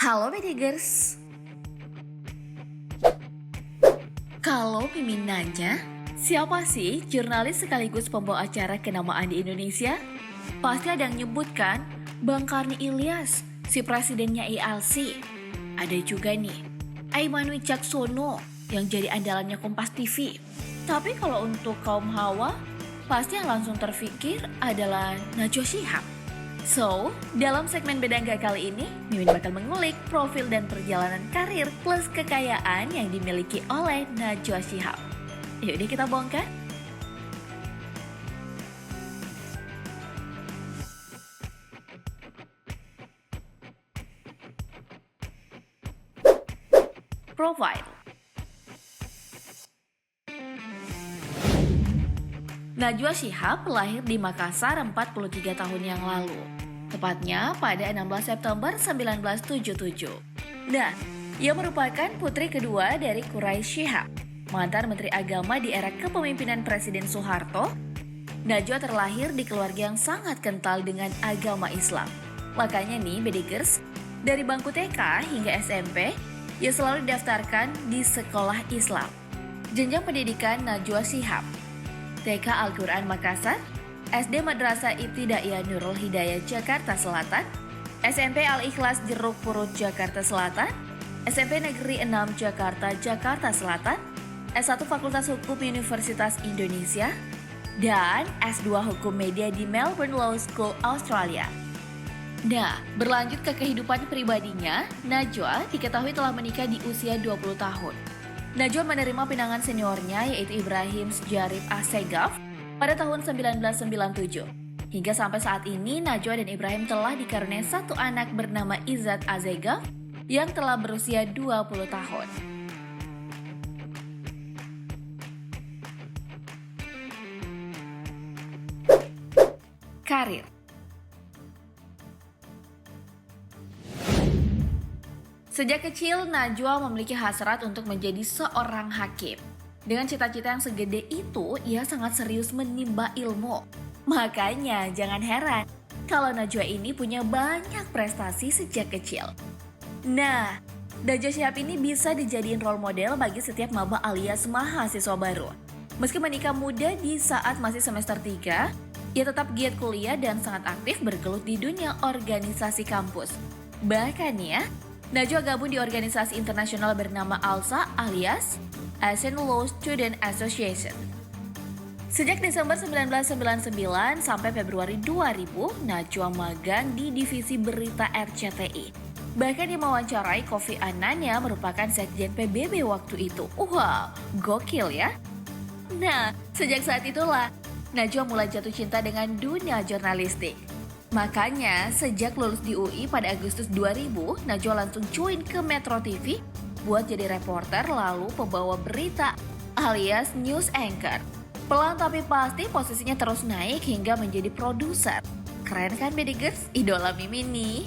Halo Medigers. Kalau Mimin nanya, siapa sih jurnalis sekaligus pembawa acara kenamaan di Indonesia? Pasti ada yang nyebut kan, Bang Karni Ilyas, si presidennya ILC. Ada juga nih, Aiman Wicaksono yang jadi andalannya Kompas TV. Tapi kalau untuk kaum hawa, pasti yang langsung terfikir adalah Najwa Shihab. So, dalam segmen Beda Enggak kali ini, Mimin bakal mengulik profil dan perjalanan karir plus kekayaan yang dimiliki oleh Najwa Shihab. Yuk deh kita bongkar. Profile. Najwa Shihab lahir di Makassar 43 tahun yang lalu. Tepatnya pada 16 September 1977. Nah, ia merupakan putri kedua dari Quraisy Shihab, mantan Menteri Agama di era kepemimpinan Presiden Soeharto. Najwa terlahir di keluarga yang sangat kental dengan agama Islam. Makanya nih, Bedikers, dari bangku TK hingga SMP, ia selalu didaftarkan di sekolah Islam. Jenjang pendidikan Najwa Shihab: TK Al-Quran Makassar, SD Madrasah Ibtidaiyah Nurul Hidayah Jakarta Selatan, SMP Al-Ikhlas Jeruk Purut Jakarta Selatan, SMP Negeri 6 Jakarta Selatan, S1 Fakultas Hukum Universitas Indonesia, dan S2 Hukum Media di Melbourne Law School, Australia. Nah, berlanjut ke kehidupan pribadinya, Najwa diketahui telah menikah di usia 20 tahun. Najwa menerima pinangan seniornya yaitu Ibrahim Sjarif Assegaf pada tahun 1997. Hingga sampai saat ini, Najwa dan Ibrahim telah dikaruniai satu anak bernama Izzat Assegaf yang telah berusia 20 tahun. Karir. Sejak kecil, Najwa memiliki hasrat untuk menjadi seorang hakim. Dengan cita-cita yang segede itu, ia sangat serius menimba ilmu. Makanya jangan heran kalau Najwa ini punya banyak prestasi sejak kecil. Nah, Najwa Shihab ini bisa dijadiin role model bagi setiap maba alias mahasiswa baru. Meski menikah muda di saat masih semester 3, ia tetap giat kuliah dan sangat aktif bergelut di dunia organisasi kampus. Bahkan ya, Najwa gabung di organisasi internasional bernama ALSA alias Asian Law Student Association. Sejak Desember 1999 sampai Februari 2000, Najwa magang di divisi berita RCTI. Bahkan dia mewawancarai Kofi Annan yang merupakan sekjen PBB waktu itu. Wow, gokil ya. Nah, sejak saat itulah Najwa mulai jatuh cinta dengan dunia jurnalistik. Makanya, sejak lulus di UI pada Agustus 2000, Najwa langsung join ke Metro TV buat jadi reporter lalu pembawa berita alias news anchor. Pelan tapi pasti posisinya terus naik hingga menjadi produser. Keren kan Bedikers? Idola Mimin nih.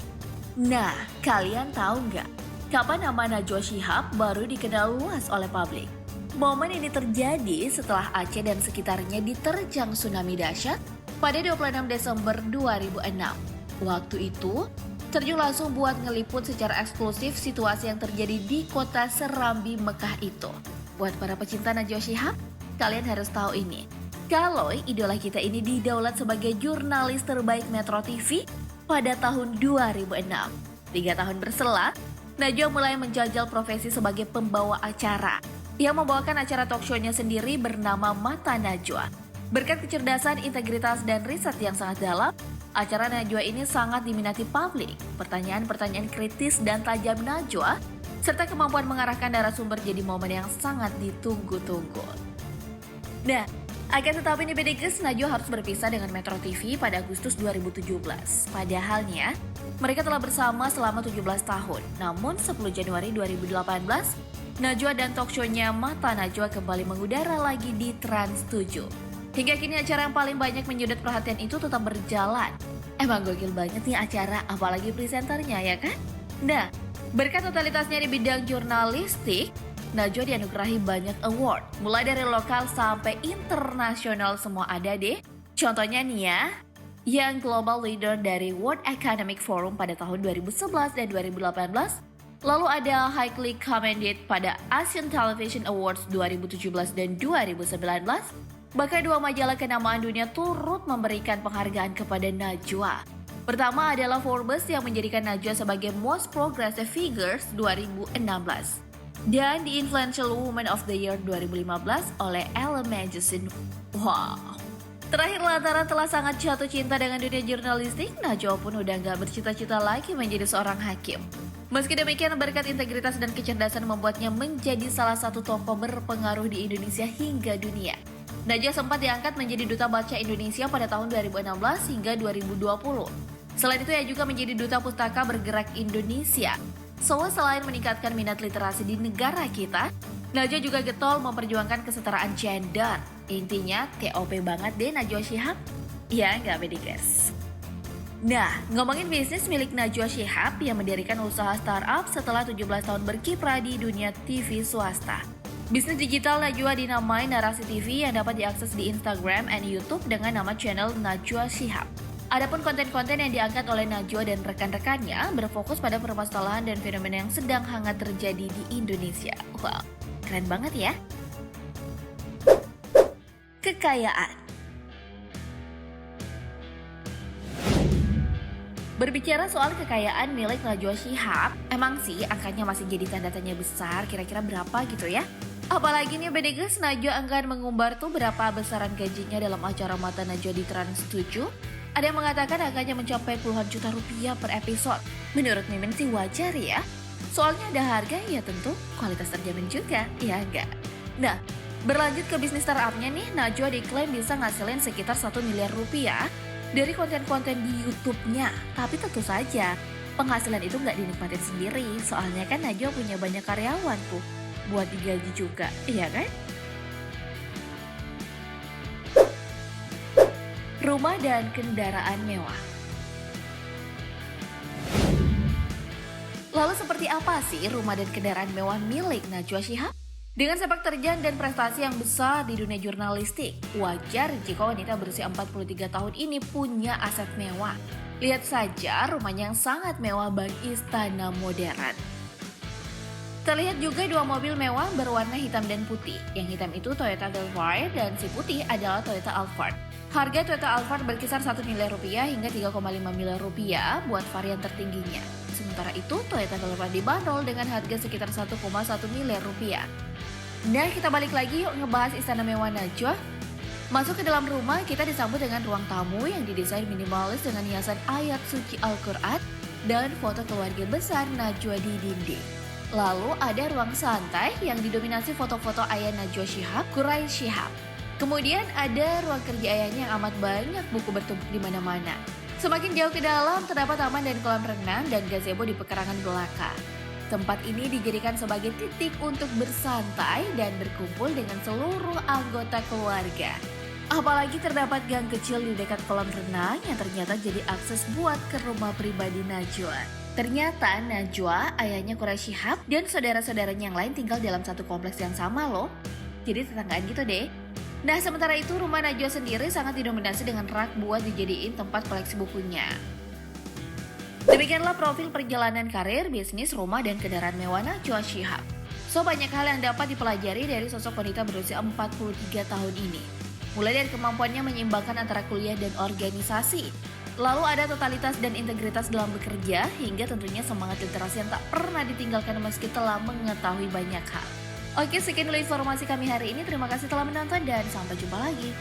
Nah, kalian tahu nggak kapan nama Najwa Shihab baru dikenal luas oleh publik? Momen ini terjadi setelah Aceh dan sekitarnya diterjang tsunami dahsyat pada 26 Desember 2006. Waktu itu, terjun langsung buat ngeliput secara eksklusif situasi yang terjadi di kota Serambi, Mekah itu. Buat para pecinta Najwa Shihab, kalian harus tahu ini. Kalau idola kita ini didaulat sebagai jurnalis terbaik Metro TV pada tahun 2006. 3 tahun berselang, Najwa mulai menjajal profesi sebagai pembawa acara. Ia membawakan acara talk show-nya sendiri bernama Mata Najwa. Berkat kecerdasan, integritas, dan riset yang sangat dalam, acara Najwa ini sangat diminati publik. Pertanyaan-pertanyaan kritis dan tajam Najwa, serta kemampuan mengarahkan narasumber jadi momen yang sangat ditunggu-tunggu. Nah, akan tetapi nih Bedikers, Najwa harus berpisah dengan Metro TV pada Agustus 2017. Padahalnya, mereka telah bersama selama 17 tahun. Namun 10 Januari 2018, Najwa dan talk show-nya Mata Najwa kembali mengudara lagi di Trans 7. Hingga kini acara yang paling banyak menyedot perhatian itu tetap berjalan. Emang gokil banget nih acara, apalagi presenternya ya kan? Nah, berkat totalitasnya di bidang jurnalistik, Najwa dianugerahi banyak award. Mulai dari lokal sampai internasional semua ada deh. Contohnya nih ya, yang Global Leader dari World Economic Forum pada tahun 2011 dan 2018 Lalu ada highly commended pada Asian Television Awards 2017 dan 2019. Bahkan dua majalah kenamaan dunia turut memberikan penghargaan kepada Najwa. Pertama adalah Forbes yang menjadikan Najwa sebagai Most Progressive Figures 2016. Dan The Influential Woman of the Year 2015 oleh Elle Magazine. Wow. Terakhir lantaran telah sangat jatuh cinta dengan dunia jurnalistik, Najwa pun udah gak bercita-cita lagi menjadi seorang hakim. Meski demikian, berkat integritas dan kecerdasan membuatnya menjadi salah satu tokoh berpengaruh di Indonesia hingga dunia. Najwa sempat diangkat menjadi Duta Baca Indonesia pada tahun 2016 hingga 2020. Selain itu, ia juga menjadi Duta Pustaka Bergerak Indonesia. So, selain meningkatkan minat literasi di negara kita, Najwa juga getol memperjuangkan kesetaraan gender. Intinya TOP banget deh Najwa Shihab. Ya nggak beda guys. Nah, ngomongin bisnis milik Najwa Shihab yang mendirikan usaha startup setelah 17 tahun berkiprah di dunia TV swasta. Bisnis digital Najwa dinamai Narasi TV yang dapat diakses di Instagram dan YouTube dengan nama channel Najwa Shihab. Adapun konten-konten yang diangkat oleh Najwa dan rekan-rekannya berfokus pada permasalahan dan fenomena yang sedang hangat terjadi di Indonesia. Wow, keren banget ya. Kekayaan. Berbicara soal kekayaan milik Najwa Shihab, emang sih angkanya masih jadi tanda tanya besar, kira-kira berapa gitu ya? Apalagi nih bedeges, Najwa enggan mengumbar tuh berapa besaran gajinya dalam acara Mata Najwa di Trans 7. Ada yang mengatakan angkanya mencapai puluhan juta rupiah per episode. Menurut Mimin sih wajar ya. Soalnya ada harga ya tentu kualitas terjamin juga, ya enggak? Nah, berlanjut ke bisnis startupnya nih, Najwa diklaim bisa ngasilin sekitar 1 miliar rupiah dari konten-konten di YouTube-nya. Tapi tentu saja, penghasilan itu nggak dinikmatin sendiri. Soalnya kan Najwa punya banyak karyawan tuh, buat digaji juga, iya kan? Rumah dan kendaraan mewah. Lalu seperti apa sih rumah dan kendaraan mewah milik Najwa Shihab? Dengan sepak terjang dan prestasi yang besar di dunia jurnalistik, wajar jika wanita berusia 43 tahun ini punya aset mewah. Lihat saja rumahnya yang sangat mewah bak istana modern. Terlihat juga dua mobil mewah berwarna hitam dan putih. Yang hitam itu Toyota Velfire dan si putih adalah Toyota Alphard. Harga Toyota Alphard berkisar 1 miliar rupiah hingga 3,5 miliar rupiah buat varian tertingginya. Sementara itu Toyota Velfire dibanderol dengan harga sekitar 1,1 miliar rupiah. Nah, kita balik lagi yuk ngebahas istana mewah Najwa. Masuk ke dalam rumah, kita disambut dengan ruang tamu yang didesain minimalis dengan hiasan ayat suci Al-Quran dan foto keluarga besar Najwa di dinding. Lalu ada ruang santai yang didominasi foto-foto ayah Najwa Shihab, Quraisy Shihab. Kemudian ada ruang kerja ayahnya yang amat banyak buku bertumpuk di mana-mana. Semakin jauh ke dalam, terdapat taman dan kolam renang dan gazebo di pekarangan belakang. Tempat ini dijadikan sebagai titik untuk bersantai dan berkumpul dengan seluruh anggota keluarga. Apalagi terdapat gang kecil di dekat kolam renang yang ternyata jadi akses buat ke rumah pribadi Najwa. Ternyata Najwa, ayahnya Quraisy Shihab, dan saudara-saudaranya yang lain tinggal dalam satu kompleks yang sama loh. Jadi tetanggaan gitu deh. Nah, sementara itu rumah Najwa sendiri sangat didominasi dengan rak buat dijadiin tempat koleksi bukunya. Demikianlah profil perjalanan karir, bisnis, rumah, dan kendaraan mewah Najwa Shihab. So, banyak hal yang dapat dipelajari dari sosok wanita berusia 43 tahun ini. Mulai dari kemampuannya menyeimbangkan antara kuliah dan organisasi. Lalu ada totalitas dan integritas dalam bekerja, hingga tentunya semangat literasi yang tak pernah ditinggalkan meski telah mengetahui banyak hal. Oke, sekian dulu informasi kami hari ini. Terima kasih telah menonton dan sampai jumpa lagi.